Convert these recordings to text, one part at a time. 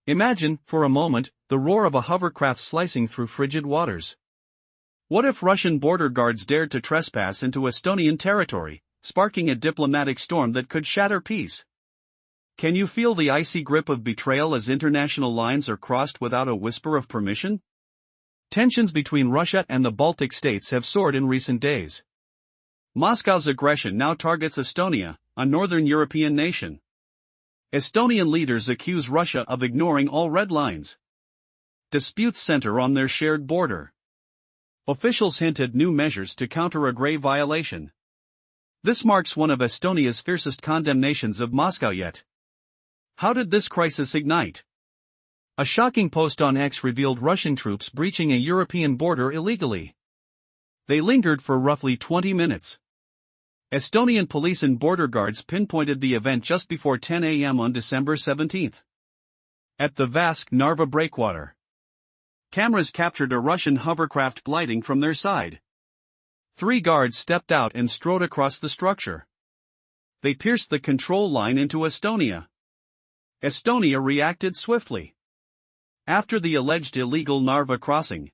Imagine, for a moment, the roar of a hovercraft slicing through frigid waters. What if Russian border guards dared to trespass into Estonian territory, sparking a diplomatic storm that could shatter peace? Can you feel the icy grip of betrayal as international lines are crossed without a whisper of permission? Tensions between Russia and the Baltic states have soared in recent days. Moscow's aggression now targets Estonia, a northern European nation. Estonian leaders accuse Russia of ignoring all red lines. Disputes center on their shared border. Officials hint at new measures to counter a grave violation. This marks one of Estonia's fiercest condemnations of Moscow yet. How did this crisis ignite? A shocking post on X revealed Russian troops breaching a European border illegally. They lingered for roughly 20 minutes. Estonian police and border guards pinpointed the event just before 10 a.m. on December 17. At the Vask Narva breakwater, cameras captured a Russian hovercraft gliding from their side. 3 guards stepped out and strode across the structure. They pierced the control line into Estonia. Estonia reacted swiftly. After the alleged illegal Narva crossing,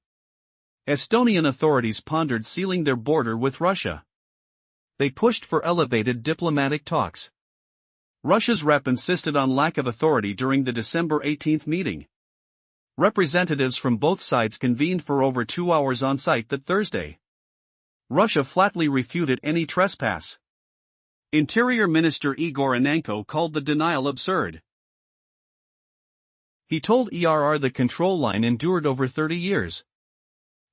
Estonian authorities pondered sealing their border with Russia. They pushed for elevated diplomatic talks. Russia's rep insisted on lack of authority during the December 18 meeting. Representatives from both sides convened for over 2 hours on site that Thursday. Russia flatly refuted any trespass. Interior Minister Igor Anenko called the denial absurd. He told ERR the control line endured over 30 years.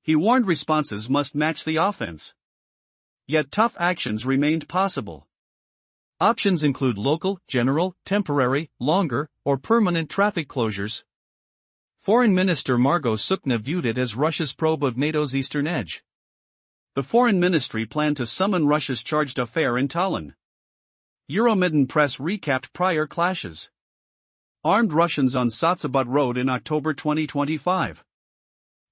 He warned responses must match the offense. Yet tough actions remained possible. Options include local, general, temporary, longer, or permanent traffic closures. Foreign Minister Margo Sukna viewed it as Russia's probe of NATO's eastern edge. The Foreign Ministry planned to summon Russia's charged affair in Tallinn. Euromaidan press recapped prior clashes. Armed Russians on Satsabat Road in October 2025.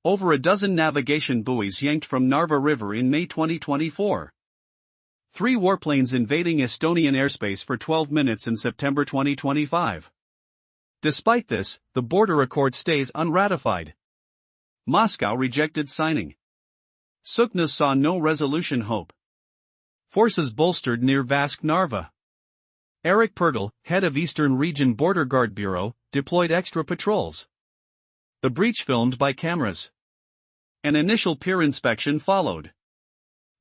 Over a dozen navigation buoys yanked from Narva River in May 2024. 3 warplanes invading Estonian airspace for 12 minutes in September 2025. Despite this, the border accord stays unratified. Moscow rejected signing. Sukna saw no resolution hope. Forces bolstered near Vask Narva. Eric Pergel, head of Eastern Region Border Guard Bureau, deployed extra patrols. The breach filmed by cameras. An initial peer inspection followed.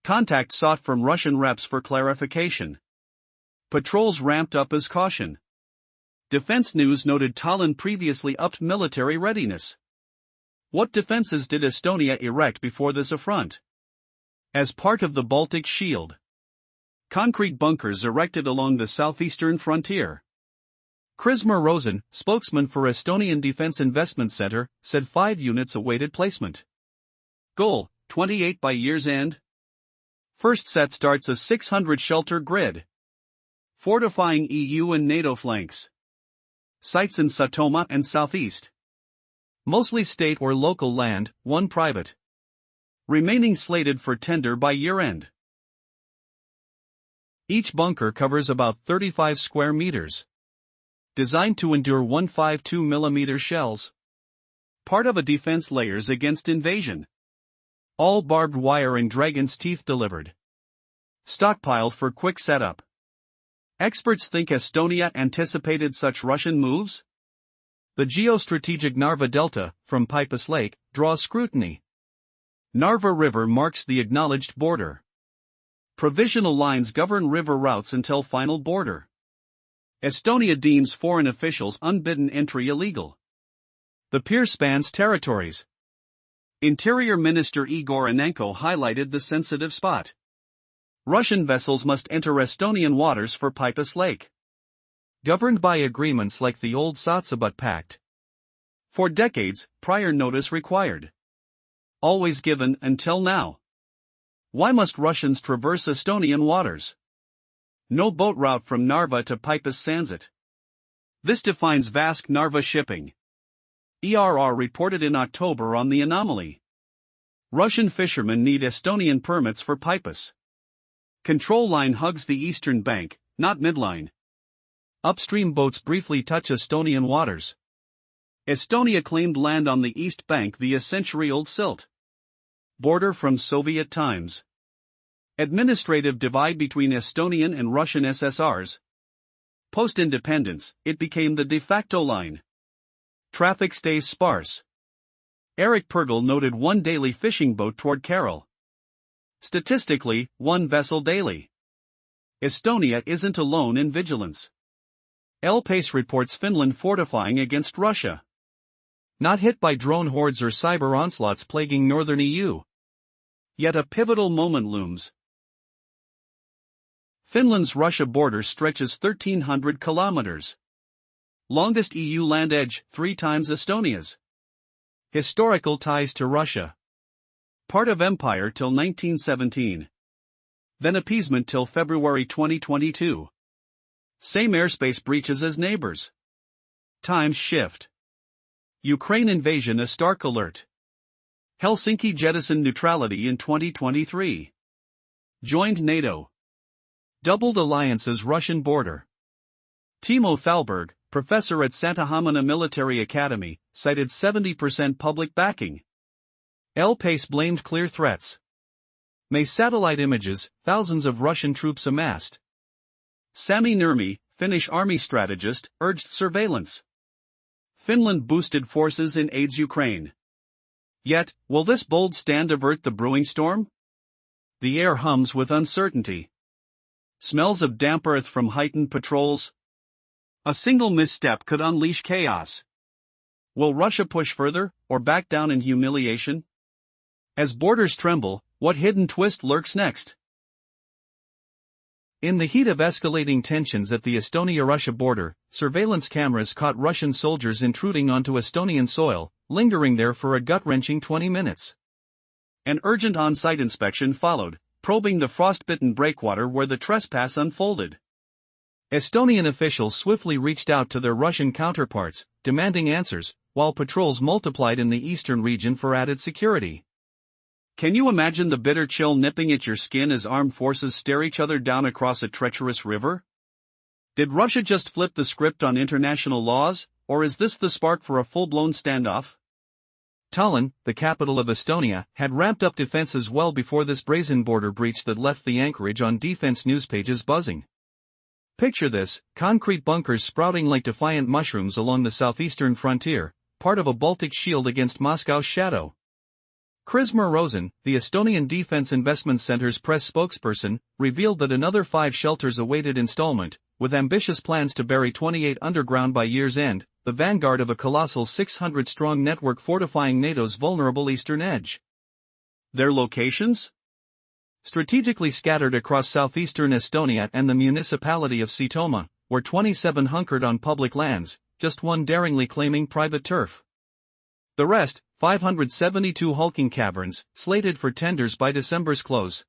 Contact sought from Russian reps for clarification. Patrols ramped up as caution. Defense News noted Tallinn previously upped military readiness. What defenses did Estonia erect before this affront? As part of the Baltic Shield. Concrete bunkers erected along the southeastern frontier. Krismer Rosen, spokesman for Estonian Defense Investment Center, said 5 units awaited placement. Goal, 28 by year's end. First set starts a 600 shelter grid. Fortifying EU and NATO flanks. Sites in Satomaa and southeast. Mostly state or local land, 1 private. Remaining slated for tender by year-end. Each bunker covers about 35 square meters. Designed to endure 152 mm shells. Part of a defense layers against invasion. All barbed wire and dragon's teeth delivered. Stockpiled for quick setup. Experts think Estonia anticipated such Russian moves? The geostrategic Narva Delta, from Peipus Lake, draws scrutiny. Narva River marks the acknowledged border. Provisional lines govern river routes until final border. Estonia deems foreign officials' unbidden entry illegal. The pier spans territories. Interior Minister Igor Anenko highlighted the sensitive spot. Russian vessels must enter Estonian waters for Peipus Lake. Governed by agreements like the old Satsabat Pact. For decades, prior notice required. Always given until now. Why must Russians traverse Estonian waters? No boat route from Narva to Peipus sans it. This defines Vask Narva shipping. ERR reported in October on the anomaly. Russian fishermen need Estonian permits for Peipus. Control line hugs the eastern bank, not midline. Upstream boats briefly touch Estonian waters. Estonia claimed land on the east bank via century-old silt. Border from Soviet times. Administrative divide between Estonian and Russian SSRs. Post-independence, it became the de facto line. Traffic stays sparse. Eric Pergel noted one daily fishing boat toward Karel. Statistically, one vessel daily. Estonia isn't alone in vigilance. El País reports Finland fortifying against Russia. Not hit by drone hordes or cyber onslaughts plaguing northern EU. Yet a pivotal moment looms. Finland's Russia border stretches 1,300 kilometers. Longest EU land edge, 3 times Estonia's. Historical ties to Russia. Part of empire till 1917. Then appeasement till February 2022. Same airspace breaches as neighbors. Times shift. Ukraine invasion a stark alert. Helsinki jettisoned neutrality in 2023. Joined NATO. Doubled alliance's Russian border. Timo Thalberg, professor at Santa Hamina Military Academy, cited 70% public backing. El País blamed clear threats. May satellite images, thousands of Russian troops amassed. Sami Nurmi, Finnish army strategist, urged surveillance. Finland boosted forces in aids Ukraine. Yet, will this bold stand avert the brewing storm? The air hums with uncertainty. Smells of damp earth from heightened patrols. A single misstep could unleash chaos. Will Russia push further, or back down in humiliation? As borders tremble, what hidden twist lurks next? In the heat of escalating tensions at the Estonia-Russia border, surveillance cameras caught Russian soldiers intruding onto Estonian soil, lingering there for a gut-wrenching 20 minutes. An urgent on-site inspection followed, probing the frostbitten breakwater where the trespass unfolded. Estonian officials swiftly reached out to their Russian counterparts, demanding answers, while patrols multiplied in the eastern region for added security. Can you imagine the bitter chill nipping at your skin as armed forces stare each other down across a treacherous river? Did Russia just flip the script on international laws, or is this the spark for a full-blown standoff? Tallinn, the capital of Estonia, had ramped up defenses well before this brazen border breach that left the anchorage on defense news pages buzzing. Picture this, concrete bunkers sprouting like defiant mushrooms along the southeastern frontier, part of a Baltic shield against Moscow's shadow. Krismer Rosen, the Estonian Defense Investment Center's press spokesperson, revealed that another 5 shelters awaited installment, with ambitious plans to bury 28 underground by year's end, the vanguard of a colossal 600-strong network fortifying NATO's vulnerable eastern edge. Their locations? Strategically scattered across southeastern Estonia and the municipality of Setomaa, where 27 hunkered on public lands, just one daringly claiming private turf. The rest, 572 hulking caverns, slated for tenders by December's close.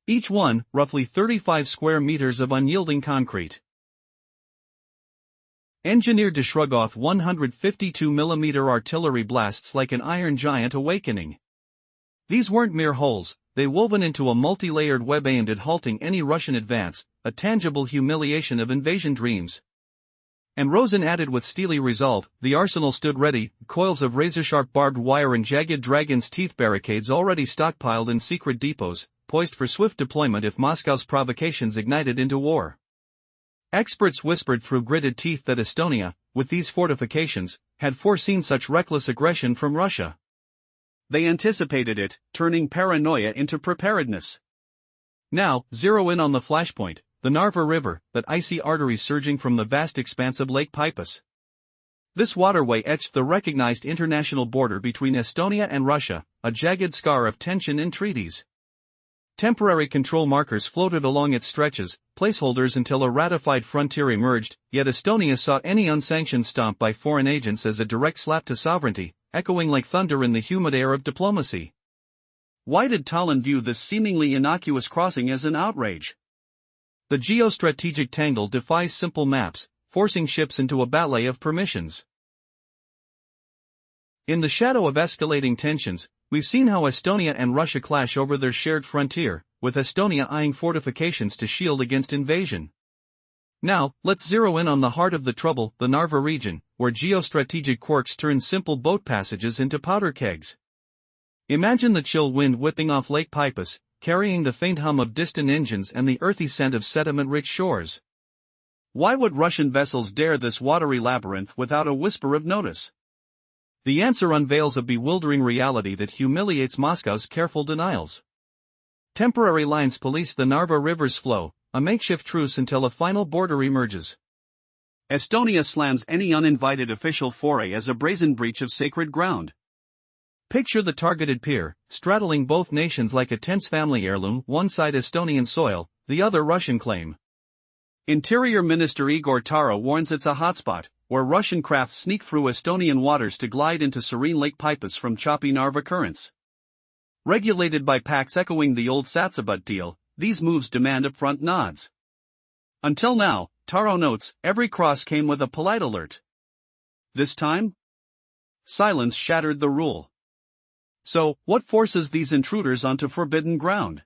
Each one, roughly 35 square meters of unyielding concrete. Engineered to shrug off 152mm artillery blasts like an iron giant awakening. These weren't mere holes, they woven into a multi-layered web aimed at halting any Russian advance, a tangible humiliation of invasion dreams. And Rosen added with steely resolve, the arsenal stood ready, coils of razor-sharp barbed wire and jagged dragon's teeth barricades already stockpiled in secret depots, poised for swift deployment if Moscow's provocations ignited into war. Experts whispered through gritted teeth that Estonia, with these fortifications, had foreseen such reckless aggression from Russia. They anticipated it, turning paranoia into preparedness. Now, zero in on the flashpoint, the Narva River, that icy artery surging from the vast expanse of Lake Peipus. This waterway etched the recognized international border between Estonia and Russia, a jagged scar of tension and treaties. Temporary control markers floated along its stretches, placeholders until a ratified frontier emerged, yet Estonia saw any unsanctioned stomp by foreign agents as a direct slap to sovereignty, echoing like thunder in the humid air of diplomacy. Why did Tallinn view this seemingly innocuous crossing as an outrage? The geostrategic tangle defies simple maps, forcing ships into a ballet of permissions. In the shadow of escalating tensions, we've seen how Estonia and Russia clash over their shared frontier, with Estonia eyeing fortifications to shield against invasion. Now, let's zero in on the heart of the trouble, the Narva region, where geostrategic quirks turn simple boat passages into powder kegs. Imagine the chill wind whipping off Lake Peipus, carrying the faint hum of distant engines and the earthy scent of sediment-rich shores. Why would Russian vessels dare this watery labyrinth without a whisper of notice? The answer unveils a bewildering reality that humiliates Moscow's careful denials. Temporary lines police the Narva River's flow, a makeshift truce until a final border emerges. Estonia slams any uninvited official foray as a brazen breach of sacred ground. Picture the targeted pier, straddling both nations like a tense family heirloom, one side Estonian soil, the other Russian claim. Interior Minister Igor Taro warns it's a hotspot, where Russian craft sneak through Estonian waters to glide into serene Lake Peipus from choppy Narva currents. Regulated by pacts echoing the old Satsabut deal, these moves demand upfront nods. Until now, Taro notes, every cross came with a polite alert. This time? Silence shattered the rule. So, what forces these intruders onto forbidden ground?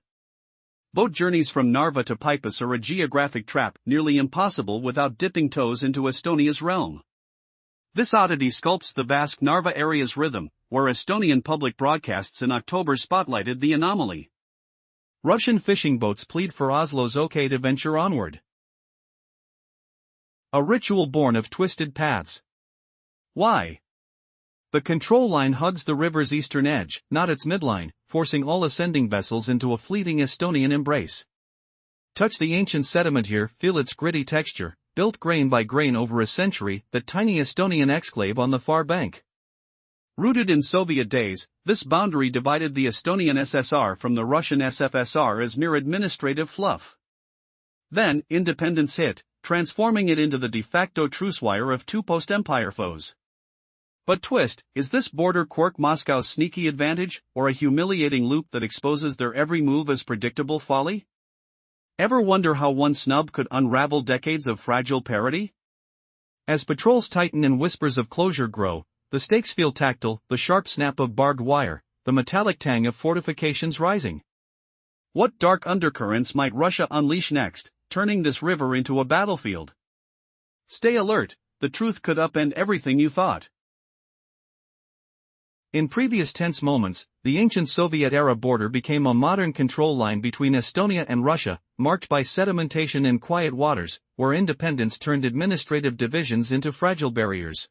Boat journeys from Narva to Peipus are a geographic trap, nearly impossible without dipping toes into Estonia's realm. This oddity sculpts the vast Narva area's rhythm, where Estonian public broadcasts in October spotlighted the anomaly. Russian fishing boats plead for Oslo's okay to venture onward. A ritual born of twisted paths. Why? The control line hugs the river's eastern edge, not its midline, forcing all ascending vessels into a fleeting Estonian embrace. Touch the ancient sediment here, feel its gritty texture, built grain by grain over a century, the tiny Estonian exclave on the far bank. Rooted in Soviet days, this boundary divided the Estonian SSR from the Russian SFSR as mere administrative fluff. Then, independence hit, transforming it into the de facto truce wire of two post-empire foes. But twist, is this border quirk Moscow's sneaky advantage, or a humiliating loop that exposes their every move as predictable folly? Ever wonder how one snub could unravel decades of fragile parity? As patrols tighten and whispers of closure grow, the stakes feel tactile, the sharp snap of barbed wire, the metallic tang of fortifications rising. What dark undercurrents might Russia unleash next, turning this river into a battlefield? Stay alert, the truth could upend everything you thought. In previous tense moments, the ancient Soviet-era border became a modern control line between Estonia and Russia, marked by sedimentation and quiet waters, where independence turned administrative divisions into fragile barriers.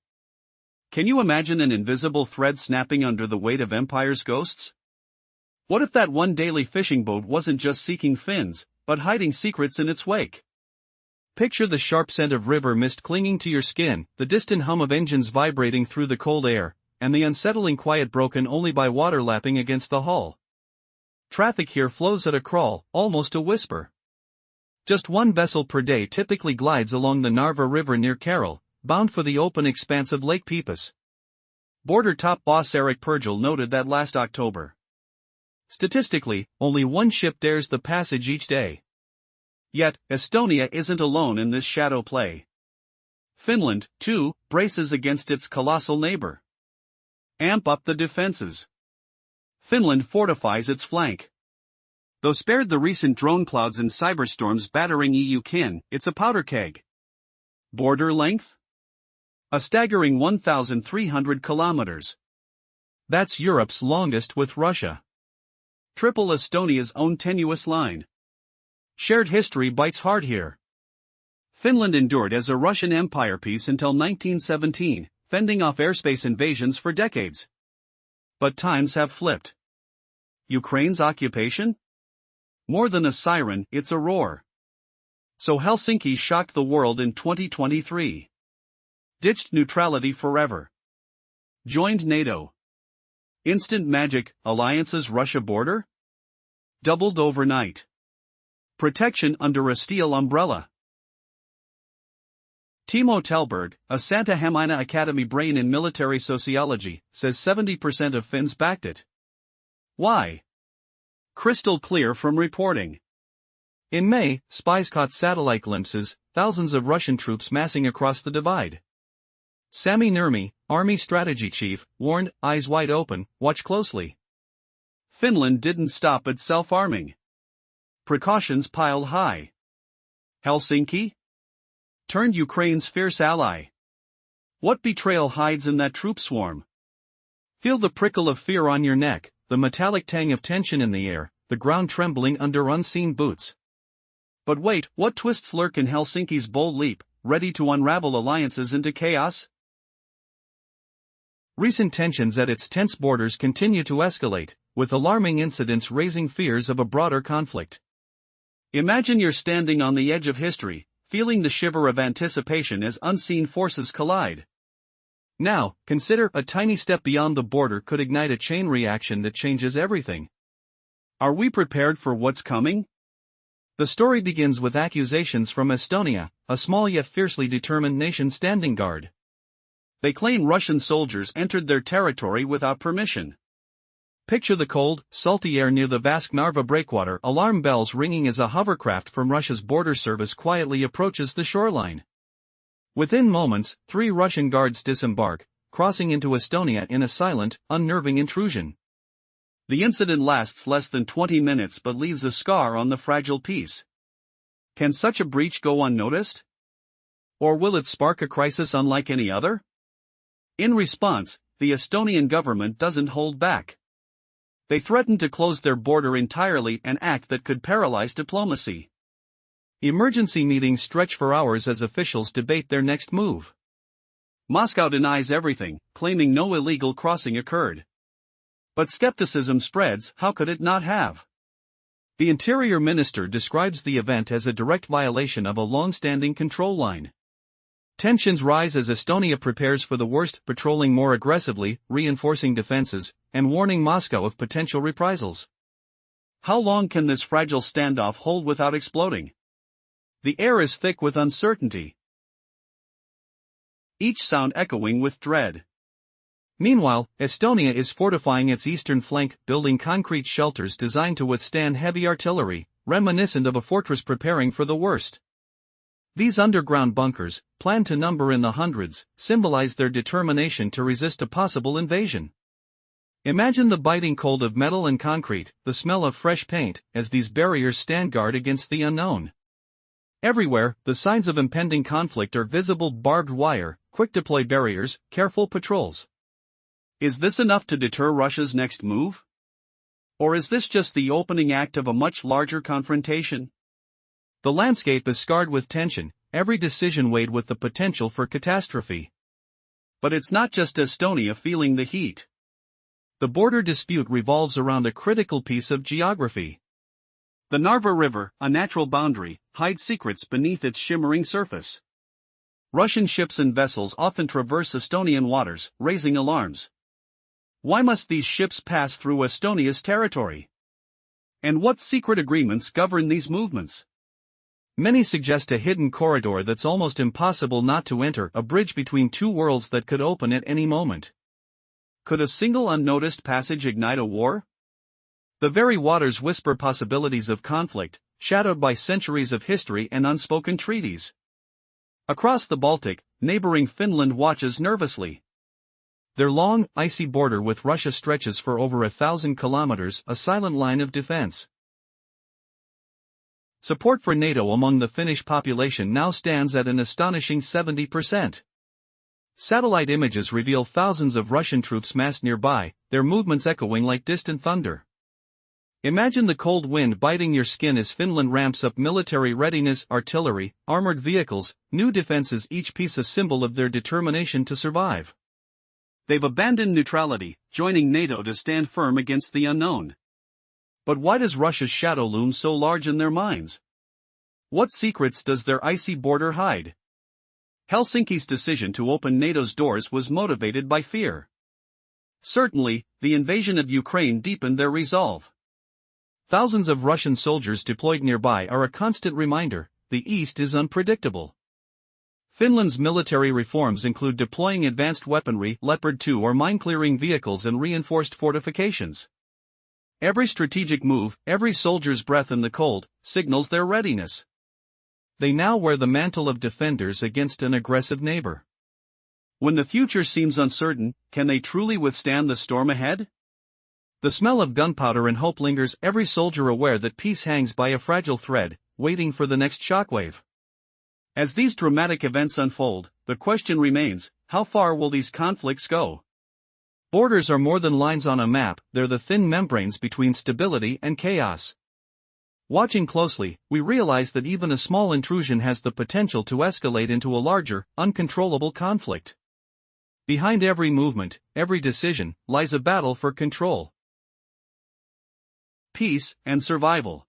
Can you imagine an invisible thread snapping under the weight of empire's ghosts? What if that one daily fishing boat wasn't just seeking fins, but hiding secrets in its wake? Picture the sharp scent of river mist clinging to your skin, the distant hum of engines vibrating through the cold air, and the unsettling quiet broken only by water lapping against the hull. Traffic here flows at a crawl, almost a whisper. Just one vessel per day typically glides along the Narva River near Carroll, bound for the open expanse of Lake Peipus. Border top boss Eric Pergel noted that last October. Statistically, only one ship dares the passage each day. Yet, Estonia isn't alone in this shadow play. Finland, too, braces against its colossal neighbor. Amp up the defenses. Finland fortifies its flank. Though spared the recent drone clouds and cyberstorms battering EU kin, it's a powder keg. Border length? A staggering 1,300 kilometers. That's Europe's longest with Russia. Triple Estonia's own tenuous line. Shared history bites hard here. Finland endured as a Russian empire piece until 1917. Fending off airspace invasions for decades. But times have flipped. Ukraine's occupation? More than a siren, it's a roar. So Helsinki shocked the world in 2023. Ditched neutrality forever. Joined NATO. Instant magic, alliance's Russia border? Doubled overnight. Protection under a steel umbrella. Timo Telberg, a Santa Hamina Academy brain in military sociology, says 70% of Finns backed it. Why? Crystal clear from reporting. In May, spies caught satellite glimpses, thousands of Russian troops massing across the divide. Sami Nurmi, army strategy chief, warned, eyes wide open, watch closely. Finland didn't stop at self-arming. Precautions piled high. Helsinki? turned Ukraine's fierce ally. What betrayal hides in that troop swarm? Feel the prickle of fear on your neck, the metallic tang of tension in the air, the ground trembling under unseen boots. But wait, what twists lurk in Helsinki's bold leap, ready to unravel alliances into chaos? Recent tensions at its tense borders continue to escalate, with alarming incidents raising fears of a broader conflict. Imagine you're standing on the edge of history, feeling the shiver of anticipation as unseen forces collide. Now, consider a tiny step beyond the border could ignite a chain reaction that changes everything. Are we prepared for what's coming? The story begins with accusations from Estonia, a small yet fiercely determined nation standing guard. They claim Russian soldiers entered their territory without permission. Picture the cold, salty air near the vast Narva breakwater, alarm bells ringing as a hovercraft from Russia's border service quietly approaches the shoreline. Within moments, 3 Russian guards disembark, crossing into Estonia in a silent, unnerving intrusion. The incident lasts less than 20 minutes but leaves a scar on the fragile peace. Can such a breach go unnoticed? Or will it spark a crisis unlike any other? In response, the Estonian government doesn't hold back. They threaten to close their border entirely, an act that could paralyze diplomacy. Emergency meetings stretch for hours as officials debate their next move. Moscow denies everything, claiming no illegal crossing occurred. But skepticism spreads. How could it not have? The Interior Minister describes the event as a direct violation of a long-standing control line. Tensions rise as Estonia prepares for the worst, patrolling more aggressively, reinforcing defenses, and warning Moscow of potential reprisals. How long can this fragile standoff hold without exploding? The air is thick with uncertainty, each sound echoing with dread. Meanwhile, Estonia is fortifying its eastern flank, building concrete shelters designed to withstand heavy artillery, reminiscent of a fortress preparing for the worst. These underground bunkers, planned to number in the hundreds, symbolize their determination to resist a possible invasion. Imagine the biting cold of metal and concrete, the smell of fresh paint, as these barriers stand guard against the unknown. Everywhere, the signs of impending conflict are visible: barbed wire, quick-deploy barriers, careful patrols. Is this enough to deter Russia's next move? Or is this just the opening act of a much larger confrontation? The landscape is scarred with tension, every decision weighed with the potential for catastrophe. But it's not just Estonia feeling the heat. The border dispute revolves around a critical piece of geography. The Narva River, a natural boundary, hides secrets beneath its shimmering surface. Russian ships and vessels often traverse Estonian waters, raising alarms. Why must these ships pass through Estonia's territory? And what secret agreements govern these movements? Many suggest a hidden corridor that's almost impossible not to enter, a bridge between two worlds that could open at any moment. Could a single unnoticed passage ignite a war? The very waters whisper possibilities of conflict, shadowed by centuries of history and unspoken treaties. Across the Baltic, neighboring Finland watches nervously. Their long, icy border with Russia stretches for over 1,000 kilometers, a silent line of defense. Support for NATO among the Finnish population now stands at an astonishing 70%. Satellite images reveal thousands of Russian troops massed nearby, their movements echoing like distant thunder. Imagine the cold wind biting your skin as Finland ramps up military readiness: artillery, armored vehicles, new defenses, each piece a symbol of their determination to survive. They've abandoned neutrality, joining NATO to stand firm against the unknown. But why does Russia's shadow loom so large in their minds? What secrets does their icy border hide? Helsinki's decision to open NATO's doors was motivated by fear. Certainly, the invasion of Ukraine deepened their resolve. Thousands of Russian soldiers deployed nearby are a constant reminder: the East is unpredictable. Finland's military reforms include deploying advanced weaponry, Leopard 2 or mine-clearing vehicles, and reinforced fortifications. Every strategic move, every soldier's breath in the cold, signals their readiness. They now wear the mantle of defenders against an aggressive neighbor. When the future seems uncertain, can they truly withstand the storm ahead? The smell of gunpowder and hope lingers, every soldier aware that peace hangs by a fragile thread, waiting for the next shockwave. As these dramatic events unfold, the question remains, how far will these conflicts go? Borders are more than lines on a map, they're the thin membranes between stability and chaos. Watching closely, we realize that even a small intrusion has the potential to escalate into a larger, uncontrollable conflict. Behind every movement, every decision, lies a battle for control. Peace and survival.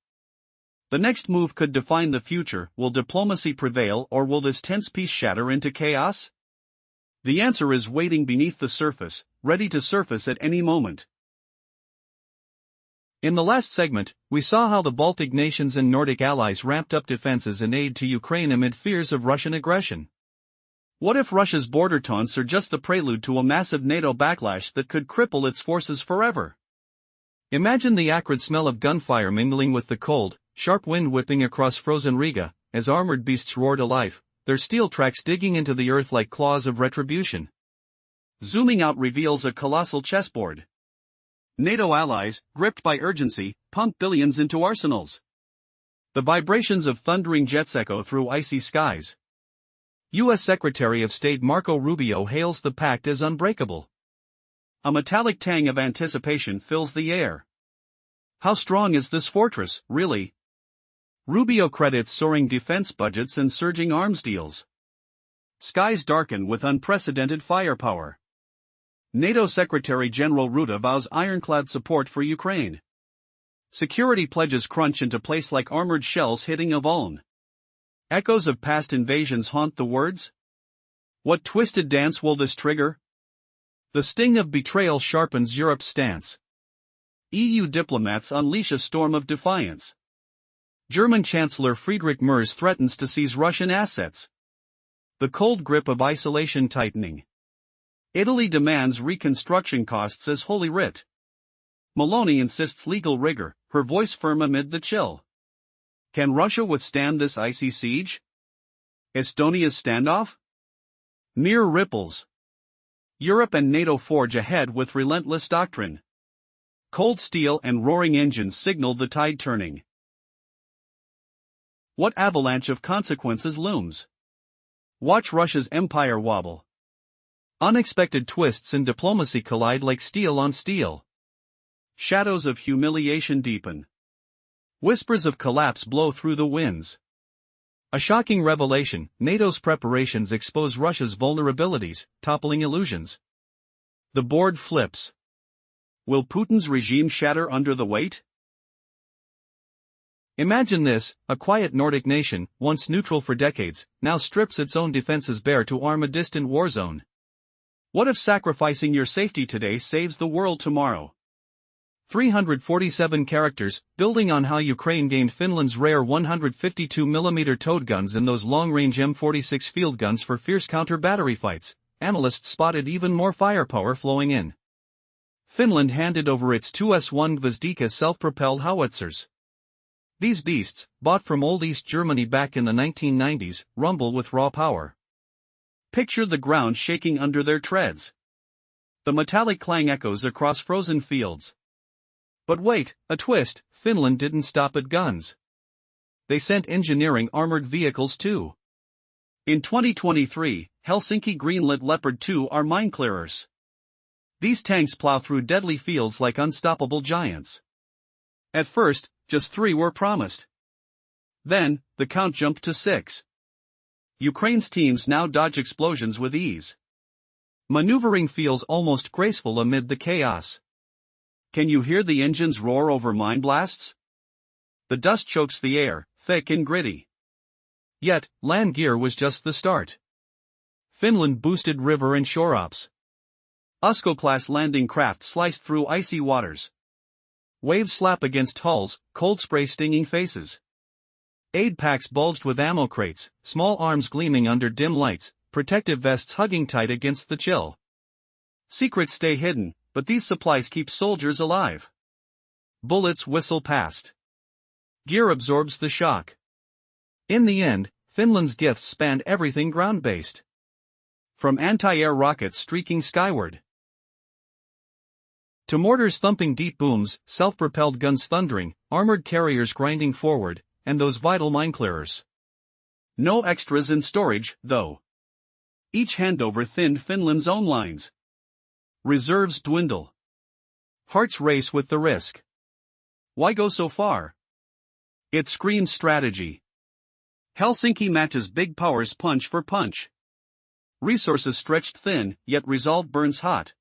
The next move could define the future. Will diplomacy prevail, or will this tense peace shatter into chaos? The answer is waiting beneath the surface, ready to surface at any moment. In the last segment, we saw how the Baltic nations and Nordic allies ramped up defenses and aid to Ukraine amid fears of Russian aggression. What if Russia's border taunts are just the prelude to a massive NATO backlash that could cripple its forces forever? Imagine the acrid smell of gunfire mingling with the cold, sharp wind whipping across frozen Riga, as armored beasts roar to life, their steel tracks digging into the earth like claws of retribution. Zooming out reveals a colossal chessboard. NATO allies, gripped by urgency, pump billions into arsenals. The vibrations of thundering jets echo through icy skies. U.S. Secretary of State Marco Rubio hails the pact as unbreakable. A metallic tang of anticipation fills the air. How strong is this fortress, really? Rubio credits soaring defense budgets and surging arms deals. Skies darken with unprecedented firepower. NATO Secretary General Rutte vows ironclad support for Ukraine. Security pledges crunch into place like armored shells hitting a vuln. Echoes of past invasions haunt the words. What twisted dance will this trigger? The sting of betrayal sharpens Europe's stance. EU diplomats unleash a storm of defiance. German Chancellor Friedrich Merz threatens to seize Russian assets. The cold grip of isolation tightening. Italy demands reconstruction costs as holy writ. Meloni insists legal rigor, her voice firm amid the chill. Can Russia withstand this icy siege? Estonia's standoff? Mere ripples. Europe and NATO forge ahead with relentless doctrine. Cold steel and roaring engines signal the tide turning. What avalanche of consequences looms? Watch Russia's empire wobble. Unexpected twists in diplomacy collide like steel on steel. Shadows of humiliation deepen. Whispers of collapse blow through the winds. A shocking revelation: NATO's preparations expose Russia's vulnerabilities, toppling illusions. The board flips. Will Putin's regime shatter under the weight? Imagine this: a quiet Nordic nation, once neutral for decades, now strips its own defenses bare to arm a distant war zone. What if sacrificing your safety today saves the world tomorrow? 347 characters, building on how Ukraine gained Finland's rare 152mm towed guns and those long-range M46 field guns for fierce counter-battery fights, analysts spotted even more firepower flowing in. Finland handed over its 2S1 Gvozdika self-propelled howitzers. These beasts, bought from old East Germany back in the 1990s, rumble with raw power. Picture the ground shaking under their treads. The metallic clang echoes across frozen fields. But wait, a twist: Finland didn't stop at guns. They sent engineering armored vehicles too. In 2023, Helsinki greenlit Leopard 2 are mineclearers. These tanks plow through deadly fields like unstoppable giants. At first, just 3 were promised. Then, the count jumped to 6. Ukraine's teams now dodge explosions with ease. Maneuvering feels almost graceful amid the chaos. Can you hear the engines roar over mine blasts? The dust chokes the air, thick and gritty. Yet, land gear was just the start. Finland boosted river and shore ops. Usko-class landing craft sliced through icy waters. Waves slap against hulls, cold spray stinging faces. Aid packs bulged with ammo crates, small arms gleaming under dim lights, protective vests hugging tight against the chill. Secrets stay hidden, but these supplies keep soldiers alive. Bullets whistle past. Gear absorbs the shock. In the end, Finland's gifts spanned everything ground-based. From anti-air rockets streaking skyward, to mortars thumping deep booms, self-propelled guns thundering, armored carriers grinding forward, and those vital mineclearers. No extras in storage, though. Each handover thinned Finland's own lines. Reserves dwindle. Hearts race with the risk. Why go so far? It screams strategy. Helsinki matches big powers punch for punch. Resources stretched thin, yet resolve burns hot.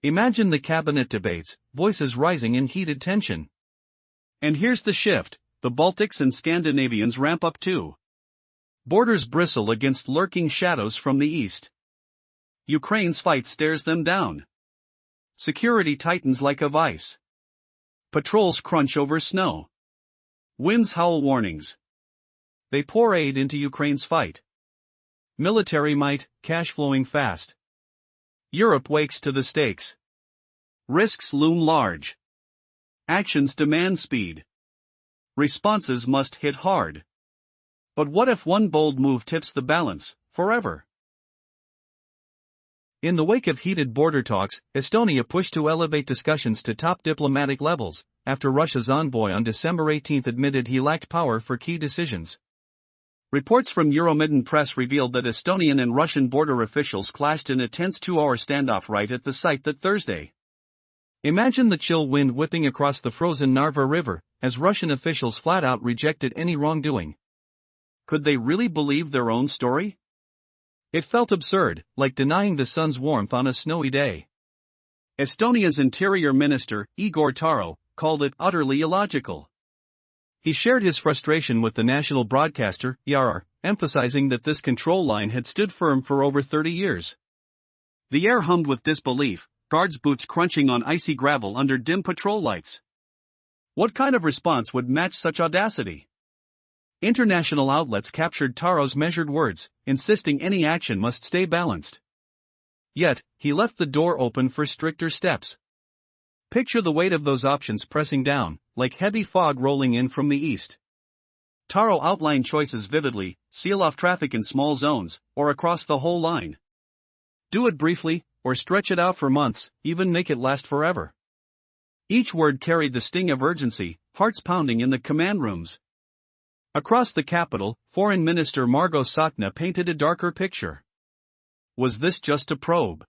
Imagine the cabinet debates, voices rising in heated tension. And here's the shift, the Baltics and Scandinavians ramp up too. Borders bristle against lurking shadows from the east. Ukraine's fight stares them down. Security tightens like a vice. Patrols crunch over snow. Winds howl warnings. They pour aid into Ukraine's fight. Military might, cash flowing fast. Europe wakes to the stakes. Risks loom large. Actions demand speed. Responses must hit hard. But what if one bold move tips the balance, forever? In the wake of heated border talks, Estonia pushed to elevate discussions to top diplomatic levels, after Russia's envoy on December 18 admitted he lacked power for key decisions. Reports from Euromedin press revealed that Estonian and Russian border officials clashed in a tense 2-hour standoff right at the site that Thursday. Imagine the chill wind whipping across the frozen Narva River, as Russian officials flat out rejected any wrongdoing. Could they really believe their own story? It felt absurd, like denying the sun's warmth on a snowy day. Estonia's Interior Minister, Igor Taro, called it utterly illogical. He shared his frustration with the national broadcaster, ERR, emphasizing that this control line had stood firm for over 30 years. The air hummed with disbelief, guards' boots crunching on icy gravel under dim patrol lights. What kind of response would match such audacity? International outlets captured Taro's measured words, insisting any action must stay balanced. Yet, he left the door open for stricter steps. Picture the weight of those options pressing down, like heavy fog rolling in from the east. Taro outlined choices vividly: seal off traffic in small zones, or across the whole line. Do it briefly, or stretch it out for months, even make it last forever. Each word carried the sting of urgency, hearts pounding in the command rooms. Across the capital, Foreign Minister Margo Sakna painted a darker picture. Was this just a probe?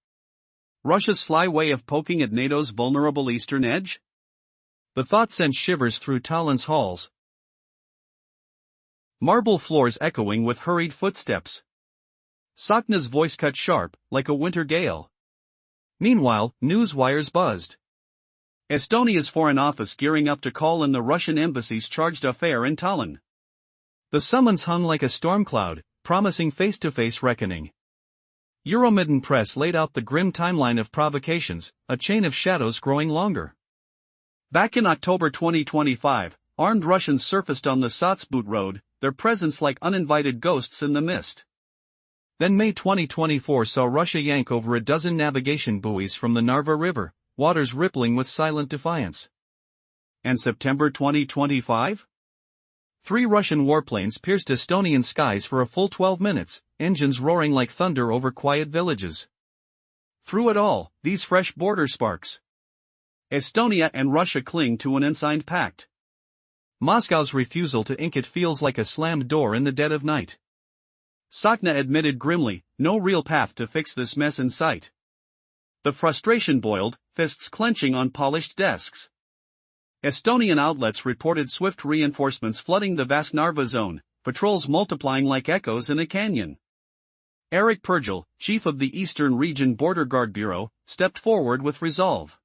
Russia's sly way of poking at NATO's vulnerable eastern edge? The thought sent shivers through Tallinn's halls. Marble floors echoing with hurried footsteps. Sakna's voice cut sharp, like a winter gale. Meanwhile, news wires buzzed. Estonia's Foreign Office gearing up to call in the Russian embassy's chargé d'affaires in Tallinn. The summons hung like a storm cloud, promising face-to-face reckoning. Euromedin press laid out the grim timeline of provocations, a chain of shadows growing longer. Back in October 2025, armed Russians surfaced on the Salzboot road, their presence like uninvited ghosts in the mist. Then May 2024 saw Russia yank over a dozen navigation buoys from the Narva River, waters rippling with silent defiance. And September 2025? 3 Russian warplanes pierced Estonian skies for a full 12 minutes, engines roaring like thunder over quiet villages. Through it all, these fresh border sparks. Estonia and Russia cling to an unsigned pact. Moscow's refusal to ink it feels like a slammed door in the dead of night. Sakna admitted grimly, no real path to fix this mess in sight. The frustration boiled, fists clenching on polished desks. Estonian outlets reported swift reinforcements flooding the vast Narva zone, patrols multiplying like echoes in a canyon. Eric Pergel, chief of the Eastern Region Border Guard Bureau, stepped forward with resolve.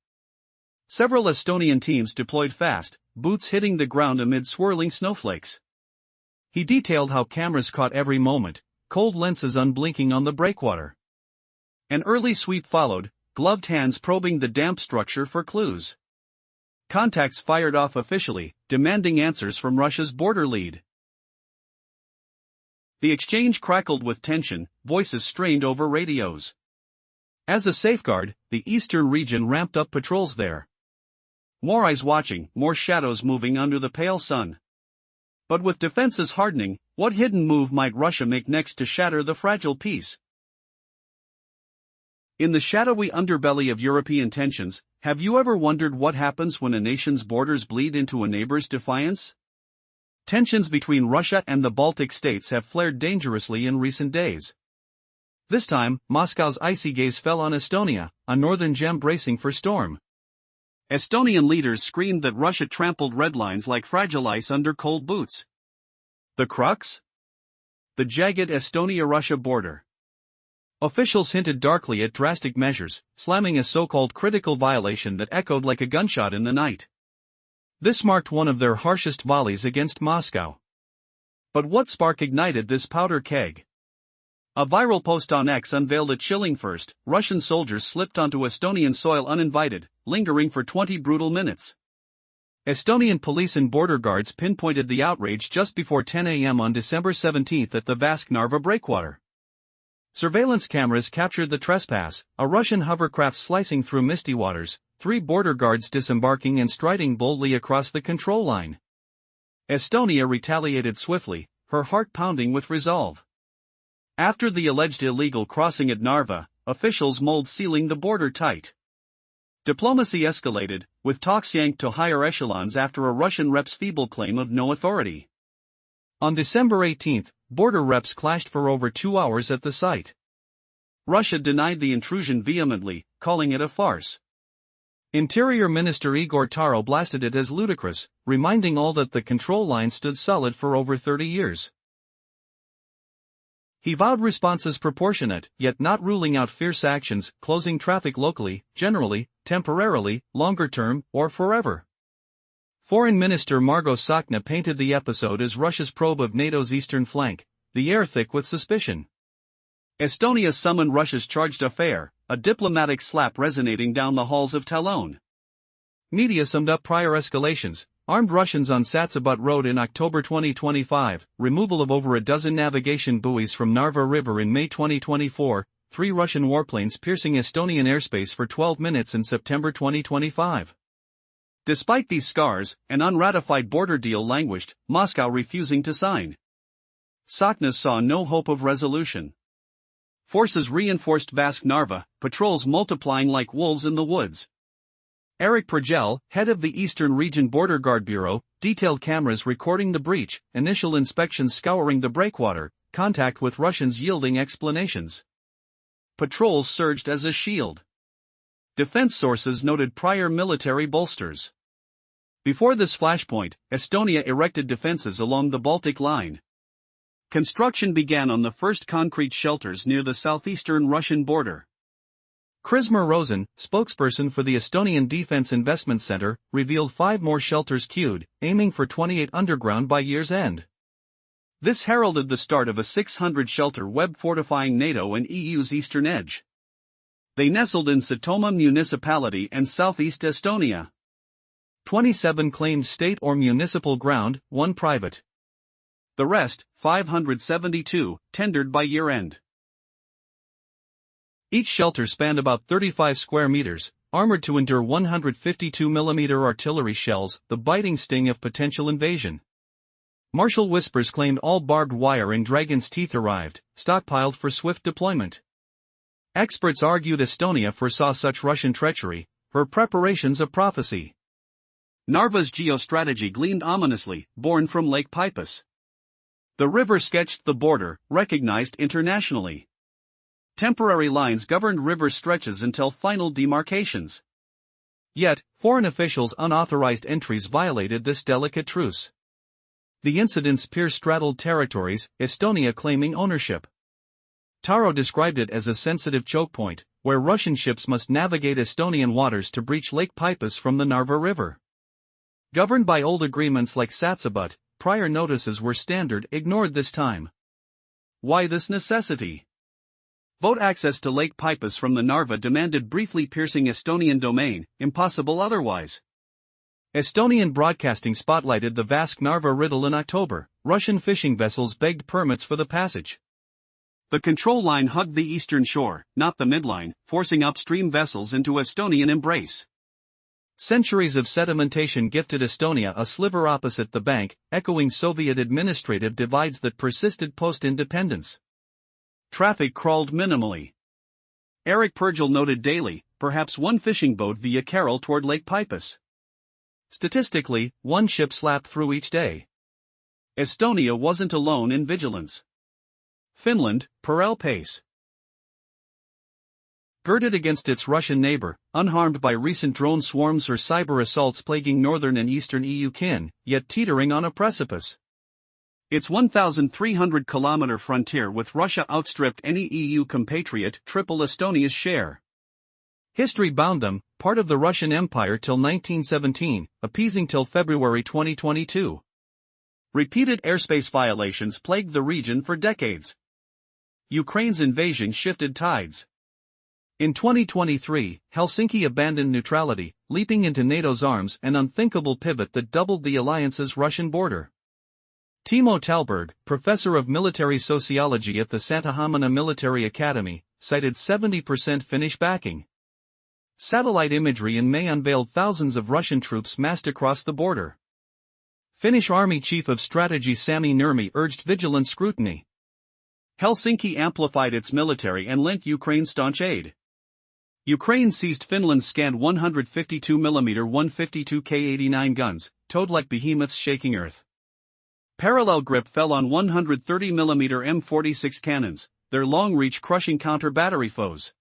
Several Estonian teams deployed fast, boots hitting the ground amid swirling snowflakes. He detailed how cameras caught every moment, cold lenses unblinking on the breakwater. An early sweep followed, gloved hands probing the damp structure for clues. Contacts fired off officially, demanding answers from Russia's border lead. The exchange crackled with tension, voices strained over radios. As a safeguard, the Eastern region ramped up patrols there. More eyes watching, more shadows moving under the pale sun. But with defenses hardening, what hidden move might Russia make next to shatter the fragile peace? In the shadowy underbelly of European tensions, have you ever wondered what happens when a nation's borders bleed into a neighbor's defiance? Tensions between Russia and the Baltic states have flared dangerously in recent days. This time, Moscow's icy gaze fell on Estonia, a northern gem bracing for storm. Estonian leaders screamed that Russia trampled red lines like fragile ice under cold boots. The crux? The jagged Estonia-Russia border. Officials hinted darkly at drastic measures, slamming a so-called critical violation that echoed like a gunshot in the night. This marked one of their harshest volleys against Moscow. But what spark ignited this powder keg? A viral post on X unveiled a chilling first: Russian soldiers slipped onto Estonian soil uninvited, lingering for 20 brutal minutes. Estonian police and border guards pinpointed the outrage just before 10 a.m. on December 17 at the Vask-Narva breakwater. Surveillance cameras captured the trespass, a Russian hovercraft slicing through misty waters, 3 border guards disembarking and striding boldly across the control line. Estonia retaliated swiftly, her heart pounding with resolve. After the alleged illegal crossing at Narva, officials mulled sealing the border tight. Diplomacy escalated, with talks yanked to higher echelons after a Russian rep's feeble claim of no authority. On December 18, border reps clashed for over 2 hours at the site. Russia denied the intrusion vehemently, calling it a farce. Interior Minister Igor Taro blasted it as ludicrous, reminding all that the control line stood solid for over 30 years. He vowed responses proportionate, yet not ruling out fierce actions, closing traffic locally, generally, temporarily, longer term, or forever. Foreign Minister Margot Sakna painted the episode as Russia's probe of NATO's eastern flank, the air thick with suspicion. Estonia summoned Russia's charged affair, a diplomatic slap resonating down the halls of Tallinn. Media summed up prior escalations: armed Russians on Satsabat Road in October 2025, removal of over a dozen navigation buoys from Narva River in May 2024, 3 Russian warplanes piercing Estonian airspace for 12 minutes in September 2025. Despite these scars, an unratified border deal languished, Moscow refusing to sign. Sakna saw no hope of resolution. Forces reinforced Vask-Narva, patrols multiplying like wolves in the woods. Eric Pergel, head of the Eastern Region Border Guard Bureau, detailed cameras recording the breach, initial inspections scouring the breakwater, contact with Russians yielding explanations. Patrols surged as a shield. Defense sources noted prior military bolsters. Before this flashpoint, Estonia erected defenses along the Baltic Line. Construction began on the first concrete shelters near the southeastern Russian border. Krismer Rosen, spokesperson for the Estonian Defense Investment Center, revealed 5 more shelters queued, aiming for 28 underground by year's end. This heralded the start of a 600-shelter web fortifying NATO and EU's eastern edge. They nestled in Setomaa municipality and southeast Estonia. 27 claimed state or municipal ground, 1 private. The rest, 572, tendered by year-end. Each shelter spanned about 35 square meters, armored to endure 152mm artillery shells, the biting sting of potential invasion. Martial whispers claimed all barbed wire and dragon's teeth arrived, stockpiled for swift deployment. Experts argued Estonia foresaw such Russian treachery, her preparations a prophecy. Narva's geostrategy gleamed ominously, born from Lake Peipus. The river sketched the border, recognized internationally. Temporary lines governed river stretches until final demarcations. Yet, foreign officials' unauthorized entries violated this delicate truce. The incidents peer-straddled territories, Estonia claiming ownership. Taro described it as a sensitive choke point, where Russian ships must navigate Estonian waters to breach Lake Peipus from the Narva River. Governed by old agreements like Satsabat, prior notices were standard, ignored this time. Why this necessity? Boat access to Lake Peipus from the Narva demanded briefly piercing Estonian domain, impossible otherwise. Estonian broadcasting spotlighted the Vask-Narva riddle in October. Russian fishing vessels begged permits for the passage. The control line hugged the eastern shore, not the midline, forcing upstream vessels into Estonian embrace. Centuries of sedimentation gifted Estonia a sliver opposite the bank, echoing Soviet administrative divides that persisted post-independence. Traffic crawled minimally. Eric Pergel noted daily, perhaps 1 fishing boat via Carroll toward Lake Peipus. Statistically, 1 ship slapped through each day. Estonia wasn't alone in vigilance. Finland, parallel pace. Girded against its Russian neighbor, unharmed by recent drone swarms or cyber assaults plaguing northern and eastern EU kin, yet teetering on a precipice. Its 1,300-kilometer frontier with Russia outstripped any EU compatriot, triple Estonia's share. History bound them, part of the Russian Empire till 1917, appeasing till February 2022. Repeated airspace violations plagued the region for decades. Ukraine's invasion shifted tides. In 2023, Helsinki abandoned neutrality, leaping into NATO's arms, an unthinkable pivot that doubled the alliance's Russian border. Timo Talberg, professor of military sociology at the Santahamina Military Academy, cited 70% Finnish backing. Satellite imagery in May unveiled thousands of Russian troops massed across the border. Finnish Army Chief of Strategy Sami Nurmi urged vigilant scrutiny. Helsinki amplified its military and lent Ukraine staunch aid. Ukraine seized Finland's scanned 152mm 152K89 guns, towed like behemoths shaking earth. Parallel grip fell on 130mm M46 cannons, their long-reach crushing counter-battery foes.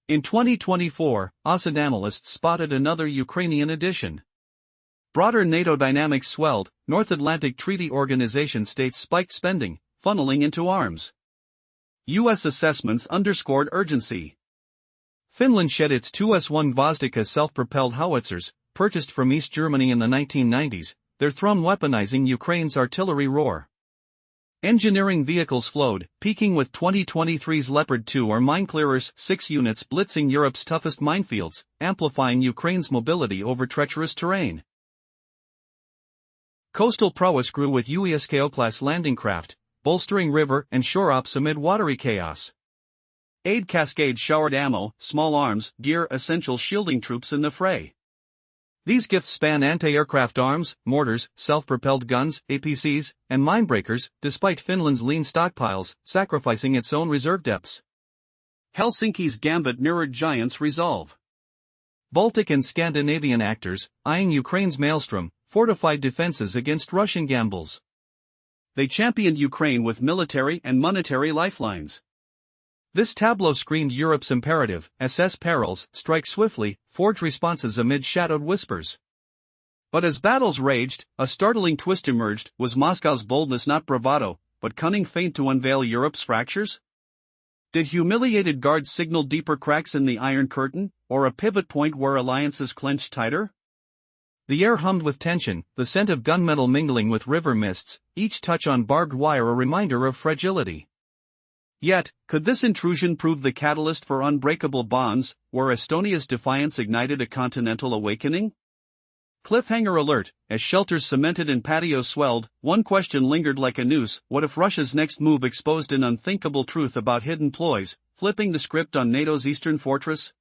In 2024, OSCE analysts spotted another Ukrainian addition. Broader NATO dynamics swelled, North Atlantic Treaty Organization states spiked spending, funneling into arms. U.S. assessments underscored urgency. Finland shed its 2S-1 Gvozdika self-propelled howitzers, purchased from East Germany in the 1990s, their thrum weaponizing Ukraine's artillery roar. Engineering vehicles flowed, peaking with 2023's Leopard 2 or Mineclearers 6 units blitzing Europe's toughest minefields, amplifying Ukraine's mobility over treacherous terrain. Coastal prowess grew with UESKO-class landing craft, bolstering river and shore ops amid watery chaos. Aid cascades showered ammo, small arms, gear, essential shielding troops in the fray. These gifts span anti-aircraft arms, mortars, self-propelled guns, APCs, and minebreakers, despite Finland's lean stockpiles, sacrificing its own reserve depths. Helsinki's gambit mirrored giants' resolve. Baltic and Scandinavian actors, eyeing Ukraine's maelstrom, fortified defenses against Russian gambles. They championed Ukraine with military and monetary lifelines. This tableau screened Europe's imperative: assess perils, strike swiftly, forge responses amid shadowed whispers. But as battles raged, a startling twist emerged. Was Moscow's boldness not bravado, but cunning feint to unveil Europe's fractures? Did humiliated guards signal deeper cracks in the Iron Curtain, or a pivot point where alliances clenched tighter? The air hummed with tension, the scent of gunmetal mingling with river mists, each touch on barbed wire a reminder of fragility. Yet, could this intrusion prove the catalyst for unbreakable bonds, where Estonia's defiance ignited a continental awakening? Cliffhanger alert: as shelters cemented and patios swelled, one question lingered like a noose: what if Russia's next move exposed an unthinkable truth about hidden ploys, flipping the script on NATO's eastern fortress?